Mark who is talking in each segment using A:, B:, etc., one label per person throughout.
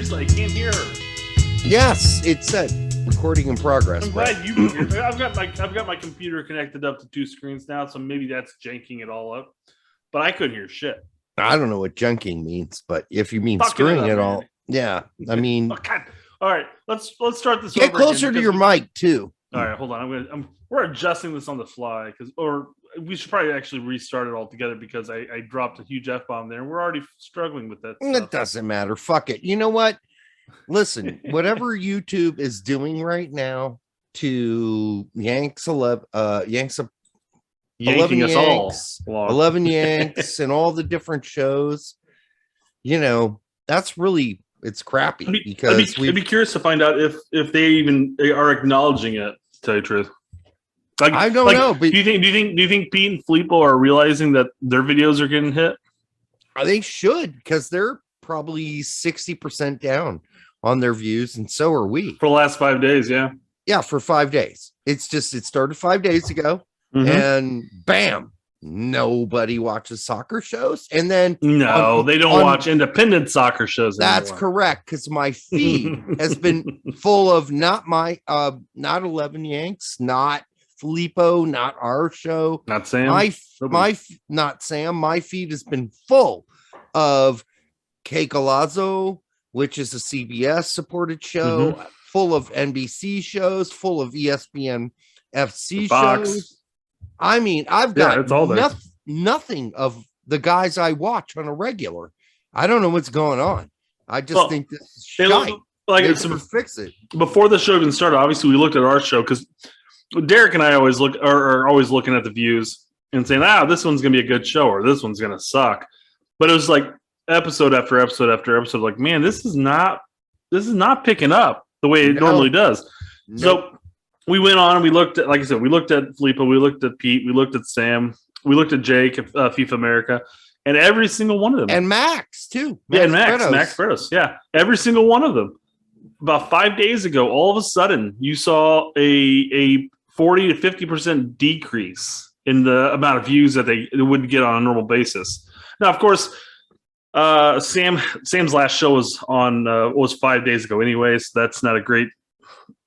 A: seriously, I can't hear her.
B: Yes, it said recording in progress.
A: I'm glad you can hear. I've got my computer connected up to two screens now, so maybe that's janking it all up. But I couldn't hear shit.
B: I don't know what junking means, but if you mean
A: Fucking
B: screwing
A: it
B: it
A: up,
B: all,
A: man.
B: yeah. I mean,
A: Oh, God. All right, let's start this.
B: get
A: over
B: closer
A: again
B: to your mic too.
A: All right, hold on. We're adjusting this on the fly or we should probably actually restart it altogether because I dropped a huge F-bomb there and we're already struggling with that stuff.
B: It doesn't matter. Fuck it. You know what? Listen, whatever YouTube is doing right now to Yanks 11, Yanks 11
A: us
B: Yanks,
A: all
B: 11 Yanks, and all the different shows, you know, that's really it's crappy because
A: I'd be curious to find out if they even are acknowledging it. To tell you the truth, like,
B: I don't know. But
A: do you think Pete and Filippo are realizing that their videos are getting hit?
B: They should, because they're probably 60% down on their views, and so are we
A: for the last 5 days. Yeah,
B: for 5 days. It started 5 days ago, and bam, nobody watches soccer shows. And then
A: they don't watch independent soccer shows
B: that's
A: anymore.
B: correct, because my feed has been full of not 11 Yanks, not Filippo, not our show,
A: not Sam,
B: not Sam. My feed has been full of Kay Galazzo, which is a CBS supported show, full of NBC shows, full of ESPN FC shows. I mean, I've got nothing of the guys I watch on a regular. I don't know what's going on. I just think this is shite.
A: They
B: fix it.
A: Before the show even started, obviously we looked at our show because Derek and I always are always looking at the views and saying, this one's going to be a good show or this one's going to suck. But it was like episode after episode after episode, like, man, this is not picking up the way it normally does. Nope. So we went on and we looked at, like I said, we looked at Filippo, we looked at Pete, we looked at Sam, we looked at Jake, FIFA America, and every single one of them.
B: And Max, too.
A: Max Bretos. Yeah, every single one of them. About 5 days ago, all of a sudden, you saw a 40 to 50% decrease in the amount of views that they would get on a normal basis. Now, of course, Sam's last show was 5 days ago anyway, so that's not a great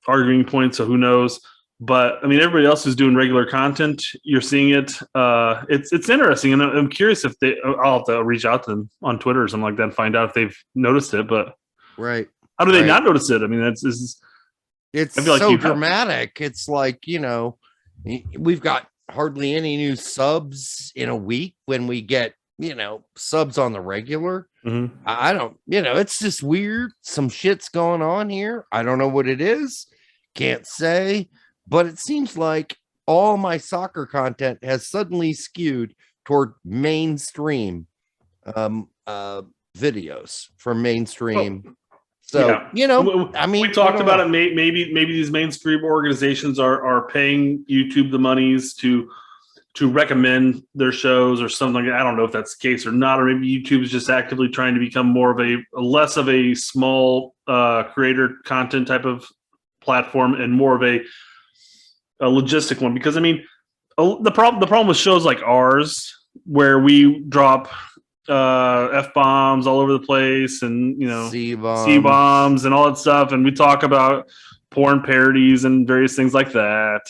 A: arguing point, so who knows. But I mean, everybody else who's doing regular content, you're seeing it. It's interesting, and I'm curious if I'll have to reach out to them on Twitter or something like that and find out if they've noticed it. But how do they not notice it? I mean, it's
B: so dramatic. It's like, we've got hardly any new subs in a week when we get subs on the regular. I don't, it's just weird. Some shit's going on here. I don't know what it is. Can't say, but it seems like all my soccer content has suddenly skewed toward mainstream videos from mainstream. I mean,
A: we talked about it. Maybe these mainstream organizations are paying YouTube the monies to recommend their shows or something. I don't know if that's the case or not, or maybe YouTube is just actively trying to become more of a less of a small creator content type of platform and more of a logistic one. Because I mean, the problem with shows like ours, where we drop F-bombs all over the place and C-bombs and all that stuff, and we talk about porn parodies and various things like that.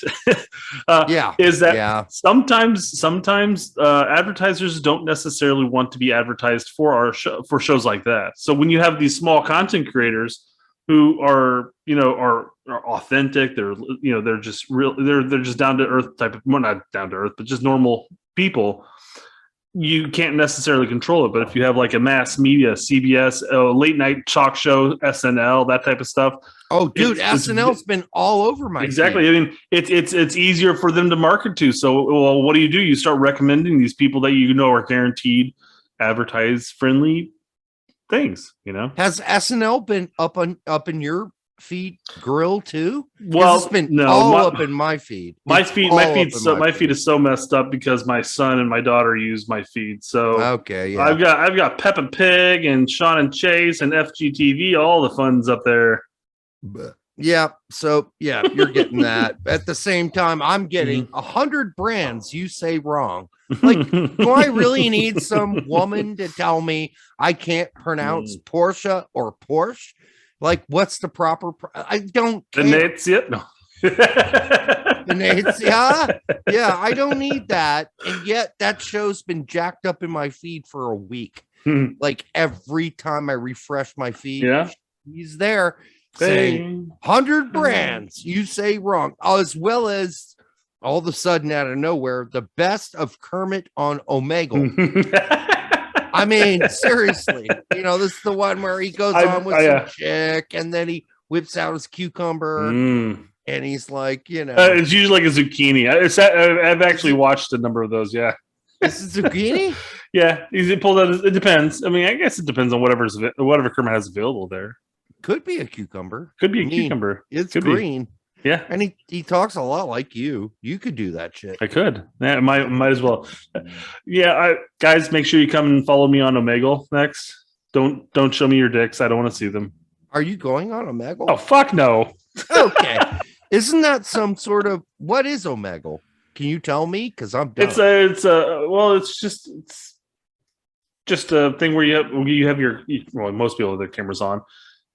A: Sometimes advertisers don't necessarily want to be advertised for our show, for shows like that. So when you have these small content creators who are authentic, they're just real, they're just down to earth type of, well, not down to earth, but just normal people, you can't necessarily control it. But if you have like a mass media, CBS, late night talk show, SNL, that type of stuff.
B: Oh, dude, SNL's been all over my
A: exactly.
B: feed.
A: I mean, it's easier for them to market to. So, well, what do? You start recommending these people that are guaranteed advertise friendly things.
B: Has SNL been up in your feed grill too?
A: Well,
B: it's been up in my feed.
A: My feed is so messed up because my son and my daughter use my feed. So
B: okay, yeah.
A: I've got Peppa Pig and Sean and Chase and FGTV, all the funds up there.
B: Yeah, so yeah, you're getting that. At the same time, I'm getting 100 brands you say wrong. Like, do I really need some woman to tell me I can't pronounce Porsche or Porsche? Like, what's the proper? I don't care.
A: The Nates, yep. No.
B: The Nates, yeah. I don't need that, and yet that show's been jacked up in my feed for a week. Like every time I refresh my feed, he's there saying 100 brands you say wrong, as well as all of a sudden out of nowhere, the best of Kermit on Omegle. I mean, seriously, this is the one where he goes on with some chick and then he whips out his cucumber and he's like,
A: it's usually like a zucchini. I've actually watched a number of those. Yeah.
B: This is zucchini?
A: Yeah. He pulled out. It depends. I mean, I guess it depends on whatever Kermit has available there.
B: Could be a cucumber.
A: Could be a cucumber.
B: It's green.
A: Yeah.
B: And he talks a lot like you. You could do that shit.
A: I could. Yeah, might as well. Yeah, guys, make sure you come and follow me on Omegle next. Don't show me your dicks. I don't want to see them.
B: Are you going on Omegle?
A: Oh, fuck no.
B: Okay. Isn't that some sort of what is Omegle? Can you tell me? Because I'm done.
A: It's just a thing where you have your most people have their cameras on.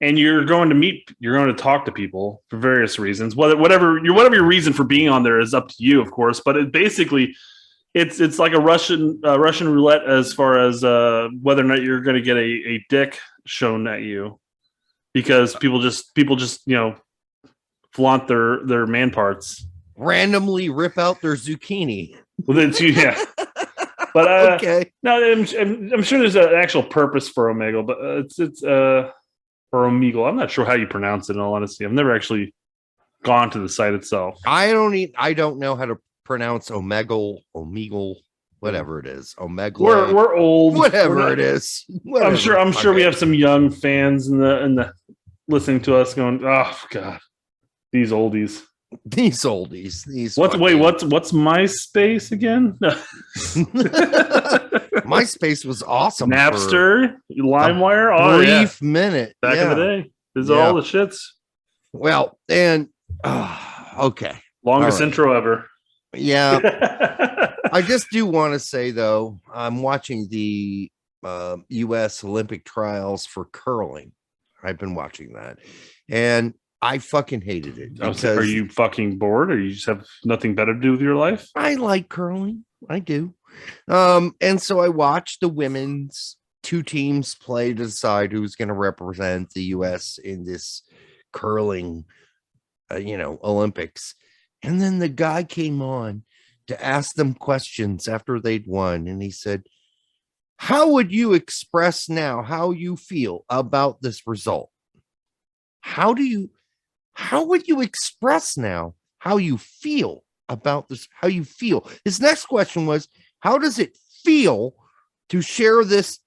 A: And you're going to talk to people for various reasons. Whatever your reason for being on there is up to you, of course. But it's like a Russian roulette as far as whether or not you're going to get a dick shown at you, because people just flaunt their man parts, randomly
B: rip out their zucchini.
A: Well, that's yeah. But
B: okay.
A: No, I'm sure there's an actual purpose for Omegle, but it's or Omegle. I'm not sure how you pronounce it, in all honesty. I've never actually gone to the site itself.
B: I don't know how to pronounce Omegle, whatever it is. Omegle.
A: We're old.
B: Whatever it is. Whatever.
A: I'm sure we have some young fans in the listening to us going, oh God, these oldies.
B: These oldies.
A: What's MySpace again?
B: MySpace was awesome.
A: Napster, LimeWire,
B: brief minute
A: back in the day. These are all the shits.
B: Well, and okay,
A: longest intro ever.
B: Yeah, I just do want to say though, I'm watching the U.S. Olympic trials for curling. I've been watching that, and I fucking hated it.
A: Are you fucking bored, or you just have nothing better to do with your life?
B: I like curling. I do. And so I watched the women's two teams play to decide who's going to represent the U.S. in this curling, Olympics. And then the guy came on to ask them questions after they'd won. And he said, how would you express now how you feel about this result? How would you express now how you feel about this? How you feel? His next question was, how does it feel to share this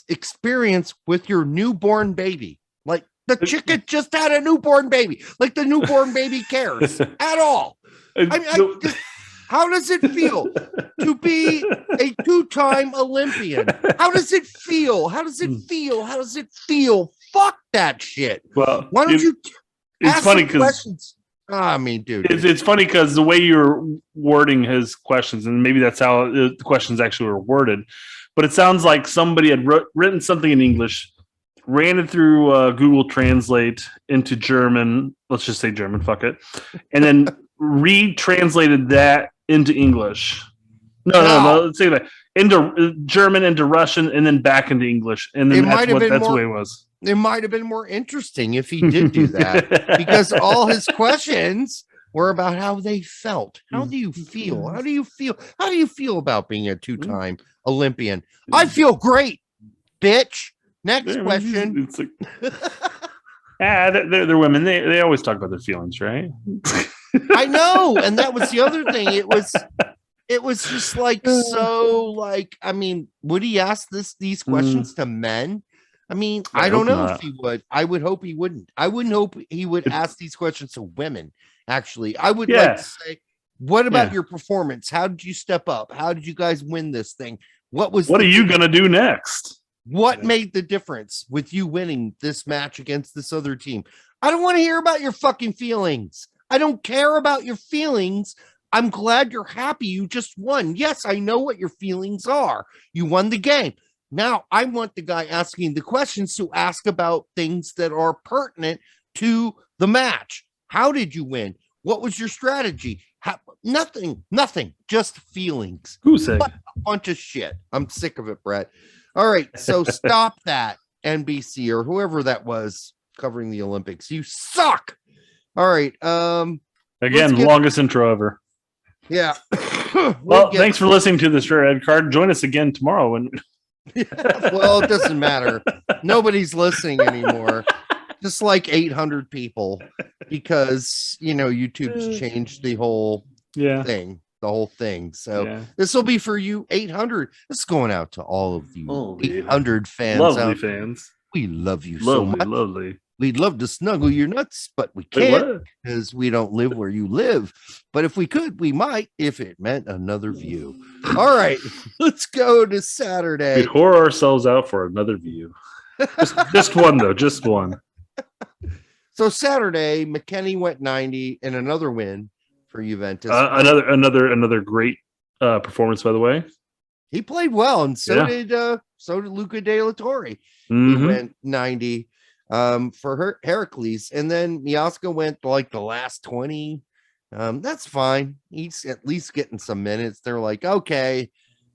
B: experience with your newborn baby? Like the chicken just had a newborn baby. Like the newborn baby cares at all. How does it feel to be a two-time Olympian? How does it feel? How does it feel? How does it feel? Fuck that shit.
A: Well,
B: why don't you
A: it's funny because
B: I mean, dude,
A: it's funny because the way you're wording his questions, and maybe that's how the questions actually were worded, but it sounds like somebody had written something in English, ran it through Google Translate into German. Let's just say German, fuck it, and then retranslated that into English. No. Let's say that into German, into Russian, and then back into English, and then that's the way it was.
B: It might have been more interesting if he did do that, because all his questions were about how they felt. How do you feel? How do you feel? How do you feel about being a two-time Olympian? I feel great, bitch. Next question.
A: It's like, they're women. They always talk about their feelings, right?
B: I know, and that was the other thing. It was just like so. Like, I mean, would he ask these questions to men? I mean, I don't know if he would. I would hope he wouldn't. I wouldn't hope he would ask these questions to women. Actually, I would like to say, what about your performance? How did you step up? How did you guys win this thing? What are
A: you going to do next?
B: What made the difference with you winning this match against this other team? I don't want to hear about your fucking feelings. I don't care about your feelings. I'm glad you're happy you just won. Yes, I know what your feelings are. You won the game. Now I want the guy asking the questions to ask about things that are pertinent to the match. How did you win? What was your strategy? Nothing, just feelings.
A: Who said?
B: What a bunch of shit. I'm sick of it, Brett. All right, so stop that, NBC or whoever that was covering the Olympics. You suck. All right.
A: Again, longest intro ever.
B: Yeah.
A: Well, thanks for listening to this Red Card. Join us again tomorrow.
B: Well, it doesn't matter. Nobody's listening anymore. Just like 800 people, because YouTube's changed the whole thing. The whole thing. So this will be for you 800. This is going out to all of you 800 fans.
A: Lovely fans.
B: We love you so much.
A: Lovely.
B: We'd love to snuggle your nuts, but we can't because we don't live where you live. But if we could, we might, if it meant another view. All right, let's go to Saturday.
A: We'd whore ourselves out for another view. Just one, though. Just one.
B: So Saturday, McKennie went 90 and another win for Juventus.
A: Another great performance, by the way.
B: He played well, and so did Luca De La Torre.
A: Mm-hmm.
B: He went 90 for Heracles, and then Miazga went like the last 20. That's fine. He's at least getting some minutes. They're like, okay,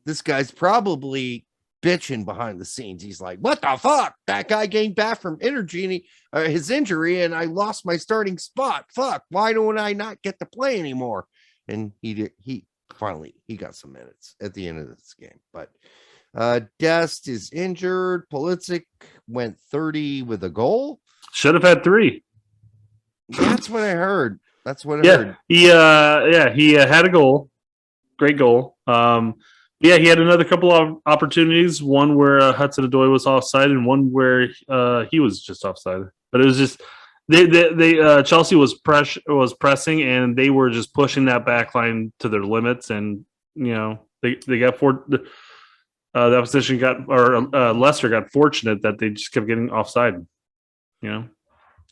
B: this guy's probably bitching behind the scenes. He's like, what the fuck? That guy came back from his injury, and I lost my starting spot. Fuck, why don't I not get to play anymore? And he finally got some minutes at the end of this game. But Dest is injured. Pulisic went 30 with a goal.
A: Should have had 3.
B: That's what I heard. Heard.
A: He had a goal. Great goal. He had another couple of opportunities. One where Hudson-Odoi was offside, and one where he was just offside. But it was just Chelsea was pressing, and they were just pushing that back line to their limits. And they got that position Leicester got fortunate that they just kept getting offside.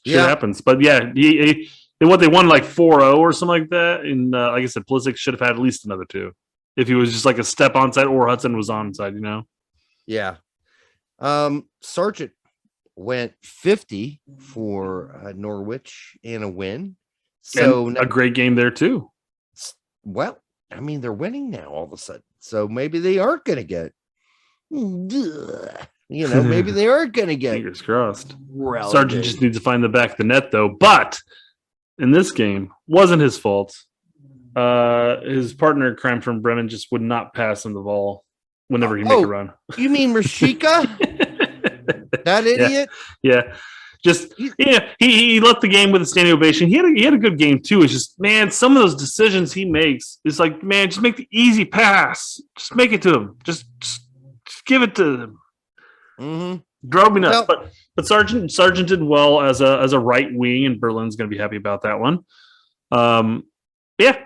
A: Happens. But they won like 4-0 or something like that. And like I said, Pulisic should have had at least another 2 if he was just like a step onside or Hudson was onside.
B: Yeah. Sargent went 50 for Norwich in a win. So
A: a great game there too.
B: Well, I mean, they're winning now all of a sudden. So maybe they aren't going to get, maybe they aren't going to get.
A: Fingers crossed.
B: Relegated.
A: Sargent just needs to find the back of the net though. But in this game, wasn't his fault. His partner, Crime from Bremen, just would not pass him the ball whenever he make a run.
B: You mean Rashika? That idiot?
A: Yeah. Just he left the game with a standing ovation. He had a good game too. It's just, man, some of those decisions he makes, it's like, man, just make the easy pass. Just make it to him. Just give it to them.
B: Mm-hmm.
A: Drove me nuts. But Sargent did well as a right wing, and Berlin's going to be happy about that one. It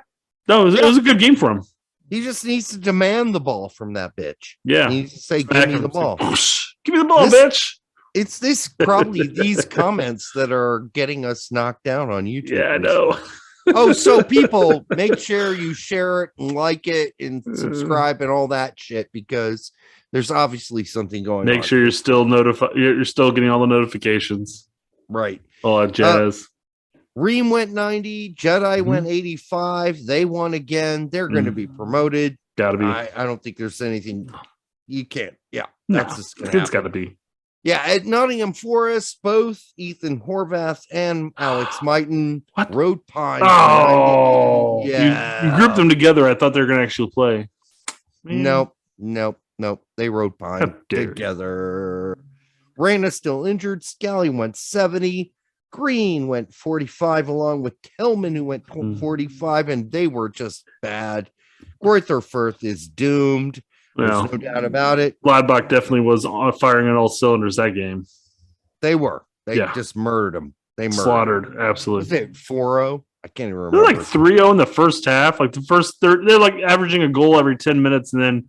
A: was a good game for him.
B: He just needs to demand the ball from that bitch.
A: Yeah,
B: he needs to say, "Give me the ball.
A: Give me the ball, bitch."
B: It's probably these comments that are getting us knocked down on YouTube.
A: Yeah, I know.
B: So people, make sure you share it and like it and subscribe and all that shit, because there's obviously something going on.
A: Make sure you're still notified. You're still getting all the notifications.
B: Right.
A: All that jazz.
B: Ream went 90. Jedi went 85. They won again. They're going to be promoted.
A: Gotta be.
B: I don't think there's anything you can't. Yeah,
A: that's just gonna happen. It's got to be.
B: Yeah, at Nottingham Forest, both Ethan Horvath and Alex Mighton rode Pine.
A: Oh,
B: yeah.
A: You grouped them together. I thought they were going to actually play. Man.
B: Nope. They rode Pine together. Reyna still injured. Scally went 70. Green went 45, along with Tillman, who went 45, and they were just bad. Greuther Firth is doomed. There's no doubt about it.
A: Gladbach definitely was firing on all cylinders that game.
B: They were. They just murdered them. They
A: slaughtered. Absolutely.
B: Was it 4-0? I can't even remember.
A: They're like 3-0 in the first half. Like the first third, they're like averaging a goal every 10 minutes, and then,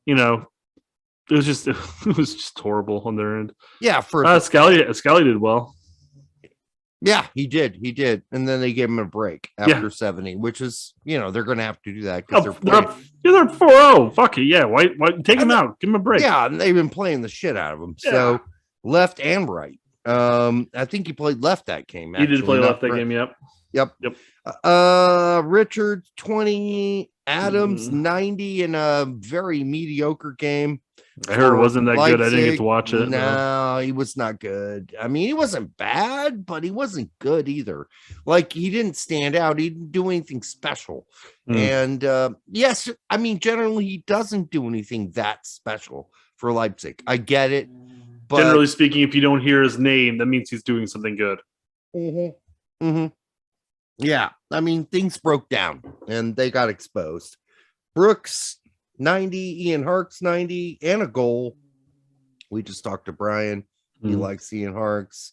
A: it was just horrible on their end.
B: Yeah,
A: Scally did well.
B: Yeah, he did. And then they gave him a break after 70, which is, they're going to have to do that because
A: they're 4-0. Fuck it. Yeah. Why take him out? Give him a break.
B: Yeah, and they've been playing the shit out of him. Yeah. So left and right. I think he played left that game.
A: He did play left that game. Yep.
B: Richards 20, Adams 90 in a very mediocre game.
A: I heard it wasn't that Leipzig. Good. I didn't get to watch it.
B: No, he was not good. I mean, he wasn't bad, but he wasn't good either. Like, he didn't stand out. He didn't do anything special. And yes, I mean, generally he doesn't do anything that special for Leipzig. I get it. But
A: generally speaking, if you don't hear his name, that means he's doing something good.
B: Yeah, I mean, things broke down and they got exposed. Brooks 90, Ian Harkes 90, and a goal. We just talked to Brian. He likes Ian Harkes.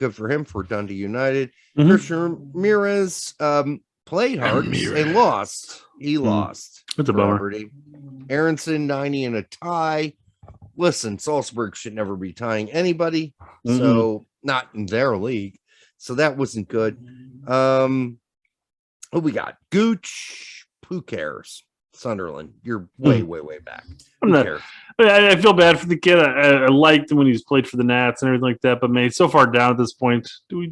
B: Good for him for Dundee United. Christian Ramirez played Harkes and lost. He lost.
A: That's a bummer.
B: Aronson 90 and a tie. Listen, Salzburg should never be tying anybody. So not in their league. So that wasn't good. What we got? Gooch. Who cares? Sunderland. You're way back.
A: I feel bad for the kid. I liked him when he's played for the Nats and everything like that, but man, so far down at this point. Do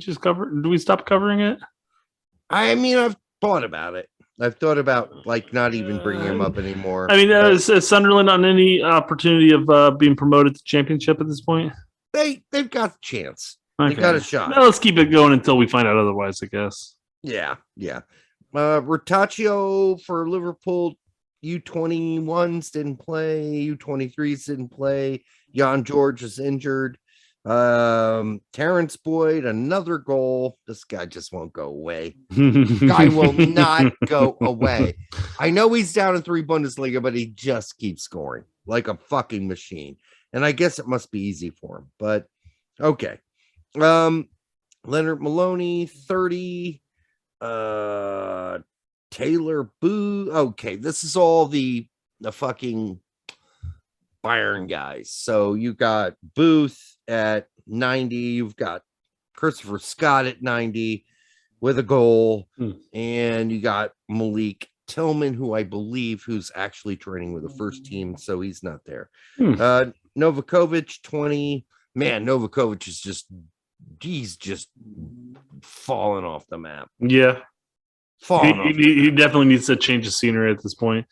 A: we stop covering it?
B: I mean, I've thought about it. I've thought about like not even bringing him up anymore.
A: I mean, is Sunderland on any opportunity of being promoted to championship at this point?
B: They've got a chance. Okay. They got a shot.
A: Now let's keep it going until we find out otherwise, I guess.
B: Yeah. Rotaccio for Liverpool. U21s didn't play. U23s didn't play. Jan George is injured. Terrence Boyd, another goal. This guy just won't go away. Guy will not go away. I know he's down in 3 Bundesliga, but he just keeps scoring like a fucking machine. And I guess it must be easy for him. But okay. Leonard Maloney, 30. Taylor Boo. Okay, this is all the fucking Bayern guys. So you got Booth at 90. You've got Christopher Scott at 90 with a goal. And you got Malik Tillman, who I believe who's actually training with the first team. So he's not there. Novakovic 20. Man, Novakovic is he's just falling off the map.
A: Yeah. He definitely needs to change the scenery at this point.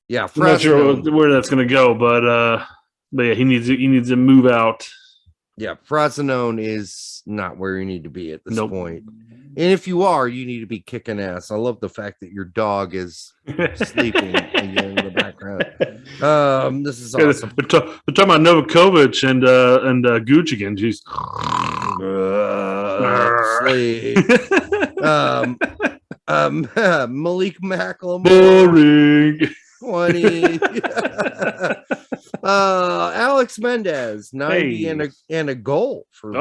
B: Yeah,
A: I'm not sure where that's going to go, but yeah, he needs to move out.
B: Yeah, Frosinone is not where you need to be at this point. And if you are, you need to be kicking ass. I love the fact that your dog is sleeping in the background. This is awesome.
A: We're talking about Novakovic and Gooch again. Jeez.
B: Malik McLemore.
A: Boring.
B: 20. Alex Mendez 90 and a goal for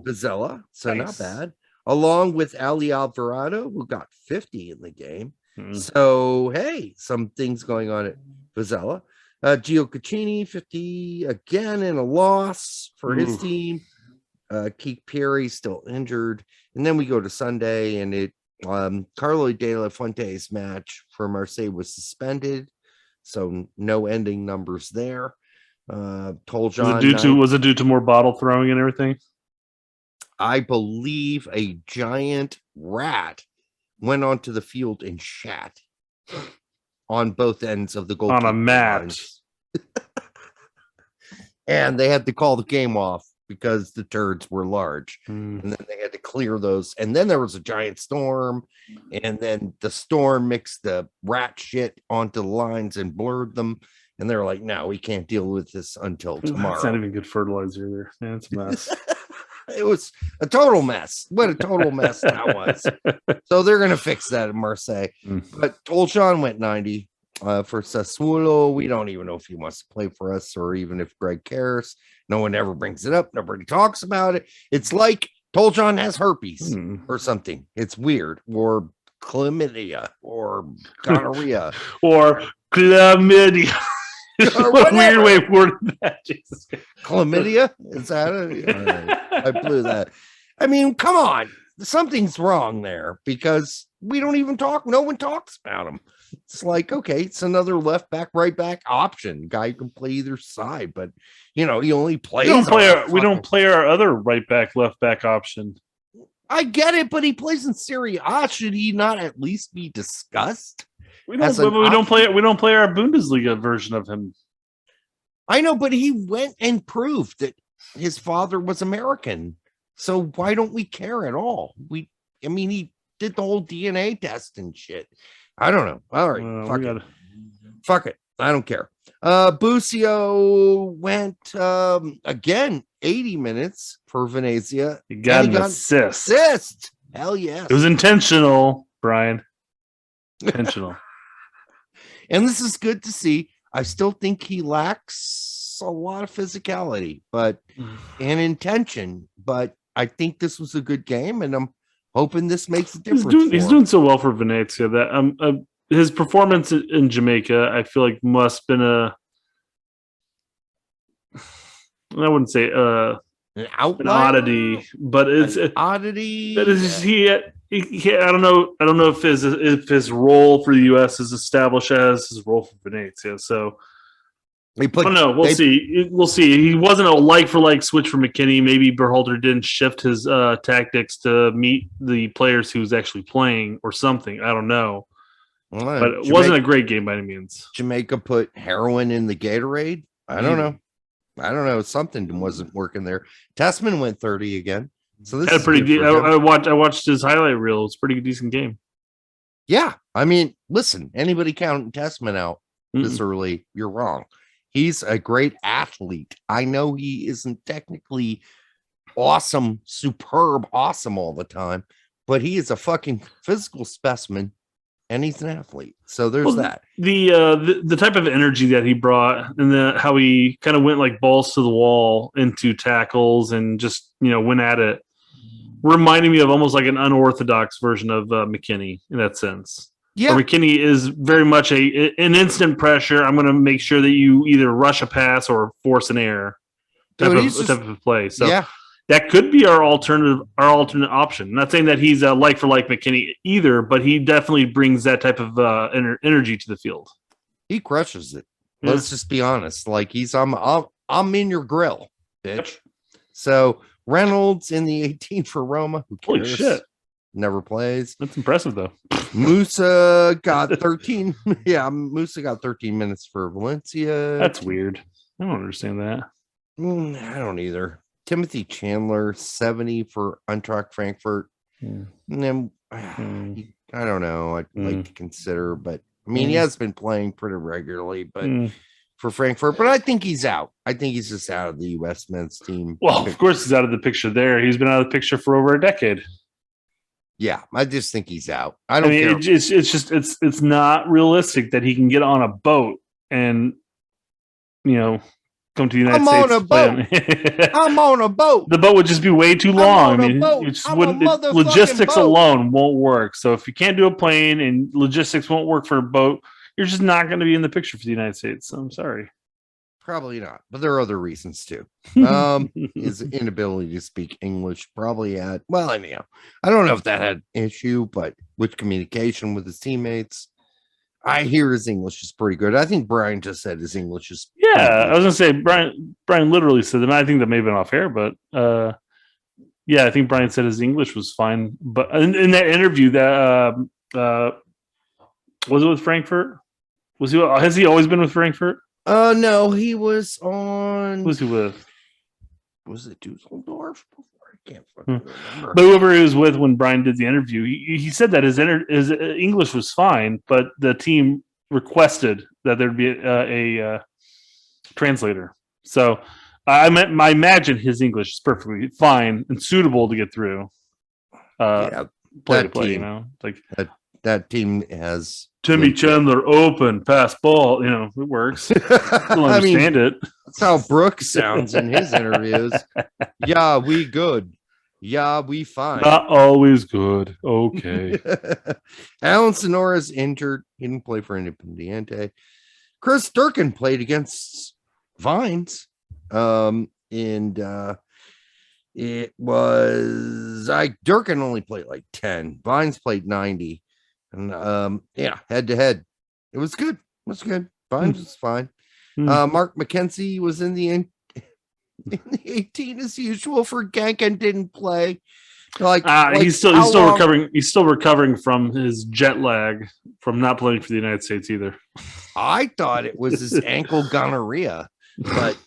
B: Vizela, so nice. Not bad, along with Ali Alvarado, who got 50 in the game. So hey, some things going on at Vizela. Gio Caccini 50 again in a loss for his team. Keith Perry still injured, and then we go to Sunday, and it Carlo De La Fuente's match for Marseille was suspended, so no ending numbers there.
A: Was it due to more bottle throwing and everything?
B: I believe a giant rat went onto the field and shat on both ends of the goal
A: on a mat,
B: and they had to call the game off because the turds were large, and then they had to clear those. And then there was a giant storm, and then the storm mixed the rat shit onto the lines and blurred them. And they're like, no, we can't deal with this until tomorrow. It's
A: not even good fertilizer there. Yeah, it's a mess.
B: It was a total mess. What a total mess that was. So they're going to fix that in Marseille. But Toljan went 90 for Sassuolo. We don't even know if he wants to play for us or even if Greg cares. No one ever brings it up. Nobody talks about it. It's like Toljan has herpes or something. It's weird. Or chlamydia or gonorrhea.
A: Or chlamydia. What a weird way of wording that. Jesus.
B: Chlamydia? Is that it? Right. I blew that. I mean, come on. Something's wrong there because we don't even talk. No one talks about him. It's like, okay, it's another left back, right back option. Guy can play either side, but he only plays.
A: We don't play our other right back, left back option.
B: I get it, but he plays in Serie A. Should he not at least be discussed?
A: We don't play our Bundesliga version of him.
B: I know, but he went and proved that his father was American. So why don't we care at all? He did the whole DNA test and shit. I don't know. All right. Fuck it. I don't care. Busio went again 80 minutes for Venezia.
A: He got an assist.
B: Hell yes.
A: It was intentional, Brian. Intentional.
B: And this is good to see. I still think he lacks a lot of physicality, and intention. But I think this was a good game, and I'm hoping this makes a difference.
A: He's doing so well for Venezia that his performance in Jamaica, I feel like must have been I wouldn't say an oddity, but it's an
B: oddity.
A: That is he. I don't know if his role for the U.S. is established as his role for Venezia. So I don't know. We'll see. We'll see. He wasn't a like for like switch for McKennie. Maybe Berhalter didn't shift his tactics to meet the players he was actually playing or something. I don't know. Well, but it wasn't a great game by any means.
B: Jamaica put heroin in the Gatorade. I don't know. Something wasn't working there. Tessman went 30 again. So this is pretty.
A: I watched his highlight reel. It's a pretty decent game.
B: Yeah, I mean, listen. Anybody counting Tessman out this early, you're wrong. He's a great athlete. I know he isn't technically awesome, superb, awesome all the time, but he is a fucking physical specimen, and he's an athlete. So there's that.
A: The type of energy that he brought, and how he kind of went like balls to the wall into tackles and just went at it, reminding me of almost like an unorthodox version of McKennie in that sense. Yeah, where McKennie is very much an instant pressure. I'm going to make sure that you either rush a pass or force an error type of play. So that could be our alternate option. I'm not saying that he's a like for like McKennie either, but he definitely brings that type of energy to the field.
B: He crushes it. Yeah. Let's just be honest. Like I'm in your grill, bitch. Yep. So Reynolds in the 18 for Roma. Who cares?
A: Holy shit.
B: Never plays.
A: That's impressive, though.
B: Musa got 13. Yeah, Musa got 13 minutes for Valencia.
A: That's weird. I don't understand that.
B: I don't either. Timothy Chandler, 70 for Eintracht Frankfurt. And then, I don't know. I'd like to consider, but I mean, he has been playing pretty regularly, but for Frankfurt, but I think he's out. I think he's just out of the U.S. men's team.
A: Well, of course, he's out of the picture there. He's been out of the picture for over a decade.
B: Yeah, I just think he's out. I don't care.
A: It's not realistic that he can get on a boat and come to the United States.
B: I'm on a boat.
A: The boat would just be way too long. Logistics alone won't work. So if you can't do a plane and logistics won't work for a boat, you're just not going to be in the picture for the United States. So I'm sorry.
B: Probably not, but there are other reasons too. His inability to speak English probably I don't know if that had an issue, but with communication with his teammates, I hear his English is pretty good. I think Brian just said his English is.
A: Yeah, I was gonna say Brian literally said that. I think that may have been off air, but yeah, I think Brian said his English was fine. But in that interview, that was it with Frankfurt? Has he always been with Frankfurt?
B: No, he was on.
A: Who's he with?
B: Was it Dusseldorf before? I can't fucking remember.
A: But whoever he was with when Brian did the interview, he said that his English was fine, but the team requested that there'd be a translator. So I imagine his English is perfectly fine and suitable to get through. Play to play, like
B: that team has.
A: Timmy Chandler open pass ball, it works. You'll understand it.
B: That's how Brooks sounds in his interviews. Yeah, we good. Yeah, we fine.
A: Not always good. Okay.
B: Alan Sonora's injured. He didn't play for Independiente. Chris Durkin played against Vines. And It was Durkin only played like 10. Vines played 90. And head to head. It was good. It was good. Vines was fine. Mark McKenzie was in the 18 as usual for Genk and didn't play.
A: He's still recovering. He's still recovering from his jet lag from not playing for the United States either.
B: I thought it was his ankle gonorrhea, but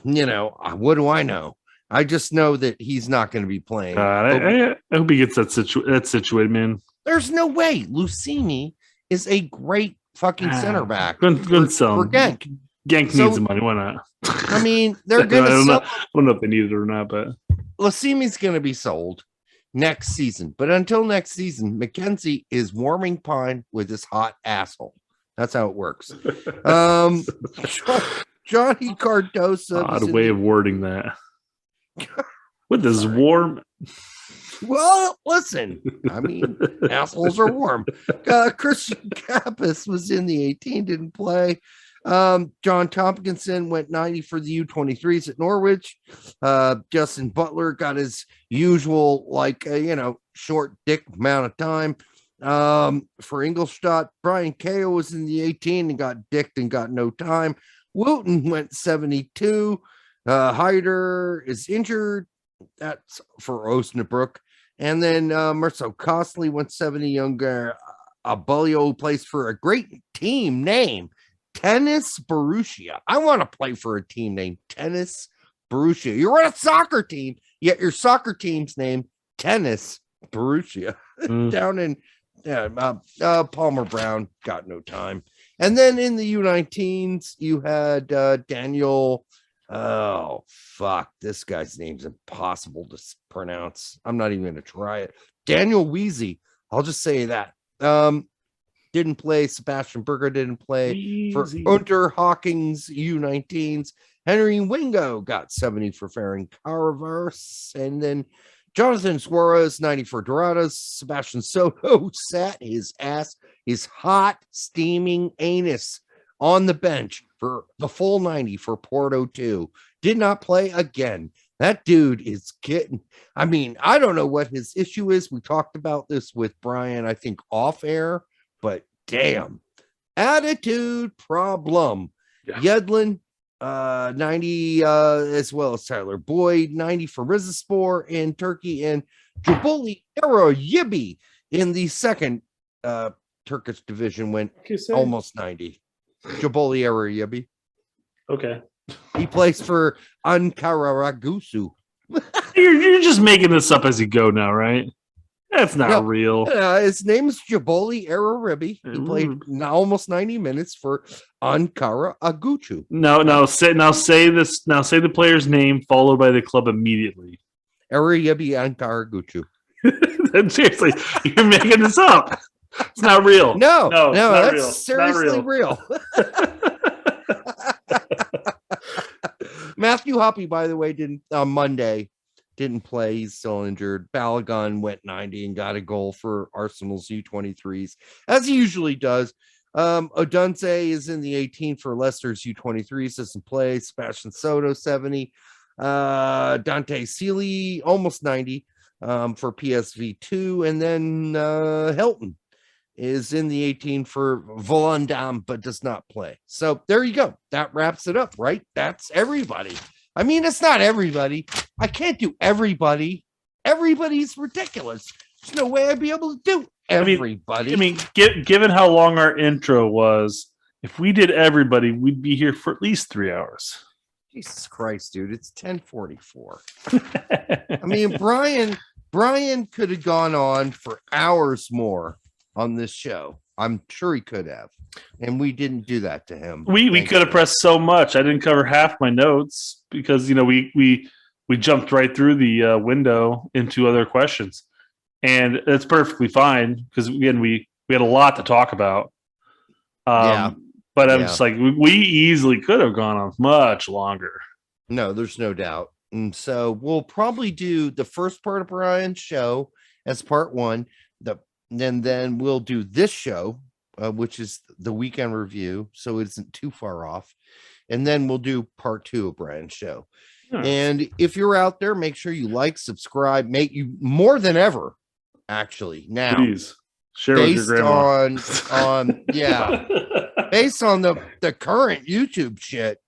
B: what do I know? I just know that he's not going to be playing.
A: I hope he gets that situated, man.
B: There's no way. Lucini is a great fucking center back
A: for
B: Genk.
A: Genk needs the money. Why not?
B: I mean, they're going to sell.
A: I don't know if they need it or not, but
B: Lucini's going to be sold next season. But until next season, McKenzie is warming pine with his hot asshole. That's how it works. Johnny Cardoso.
A: Odd way of wording that. With this warm.
B: Well, listen. I mean, assholes are warm. Christian Kappas was in the 18, didn't play. John Tompkinson went 90 for the U23s at Norwich. Justin Butler got his usual, short dick amount of time. For Ingolstadt, Brian Cahill was in the 18 and got dicked and got no time. Wooten went 72. Hyder is injured. That's for Osnabrück. And then Marcel Costley went 70 younger. Abulio plays for a great team name, Tennis Borussia. I want to play for a team named Tennis Borussia. You're on a soccer team, yet your soccer team's named Tennis Borussia. Down in Palmer Brown got no time. And then in the U19s, you had Daniel. Oh, fuck. This guy's name's impossible to pronounce. I'm not even going to try it. Daniel Weezy. I'll just say that. Didn't play. Sebastian Berger didn't play. Weezy. For Unterhawking's U19s. Henry Wingo got 70 for Ferenc Karavars. And then Jonathan Suarez, 90 for Dorados. Sebastian Soto sat his ass, his hot, steaming anus on the bench for the full 90 for Porto 2. Did not play again. That dude is getting, I mean, I don't know what his issue is. We talked about this with Brian, I think, off air, but damn. Attitude problem. Yeah. Yedlin, 90, as well as Tyler Boyd, 90 for Rizespor in Turkey, and Jabuli Erayibi in the second Turkish division went almost 90. Jabuli Erayibi.
A: Okay.
B: He plays for Ankara Ragusu.
A: You're just making this up as you go now, right? That's not real.
B: His name is Jaboli Erayibi. He played almost 90 minutes for Ankara Agucu.
A: No. Say this. Now say the player's name followed by the club immediately.
B: Erayibi Ankara Agucu.
A: Seriously, you're making this up. It's not real.
B: No, that's
A: real.
B: seriously real. Matthew Hoppe, by the way, Monday didn't play. He's still injured. Balogun went 90 and got a goal for Arsenal's U23s, as he usually does. Odunze is in the 18 for Leicester's U23s, doesn't play. Sebastian Soto, 70. Dante Sealy, almost 90 for PSV 2. And then Hilton is in the 18 for Volendam, but does not play. So there you go. That wraps it up, right? That's everybody. I mean, it's not everybody. I can't do everybody. Everybody's ridiculous. There's no way I'd be able to do everybody.
A: I mean, given how long our intro was, if we did everybody, we'd be here for at least 3 hours.
B: Jesus Christ, dude. It's 10:44. I mean, Brian could have gone on for hours more on this show. I'm sure he could have, and we didn't do that to him.
A: We could have pressed so much. I didn't cover half my notes because we jumped right through the window into other questions, and it's perfectly fine because again we had a lot to talk about. But I'm just like we easily could have gone on much longer.
B: No, there's no doubt. And so we'll probably do the first part of Brian's show as part one. Then we'll do this show, which is the weekend review, so it isn't too far off. And then we'll do part two of Brian's show. And if you're out there, make sure you like, subscribe, make you more than ever. Actually, now,
A: please share with your grandma.
B: Based on the current YouTube shit,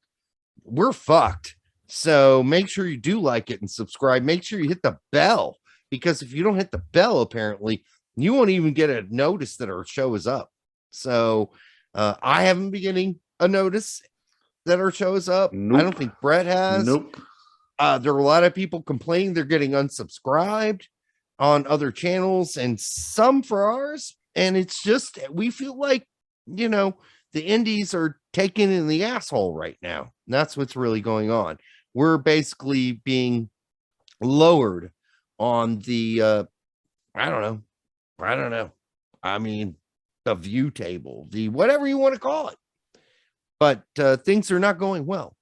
B: we're fucked. So make sure you do like it and subscribe. Make sure you hit the bell, because if you don't hit the bell, apparently you won't even get a notice that our show is up. So I haven't been getting a notice that our show is up. Nope. I don't think Brett has.
A: Nope.
B: There are a lot of people complaining they're getting unsubscribed on other channels and some for ours. And it's just, we feel like, the indies are taken in the asshole right now. And that's what's really going on. We're basically being lowered on the, I don't know. I mean, the view table, the whatever you want to call it. But things are not going well.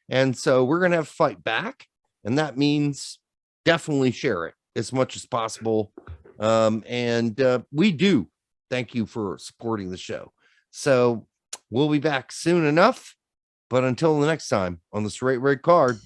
B: And so we're going to have to fight back. And that means definitely share it as much as possible. And we do thank you for supporting the show. So we'll be back soon enough. But until the next time on the Straight Red Card.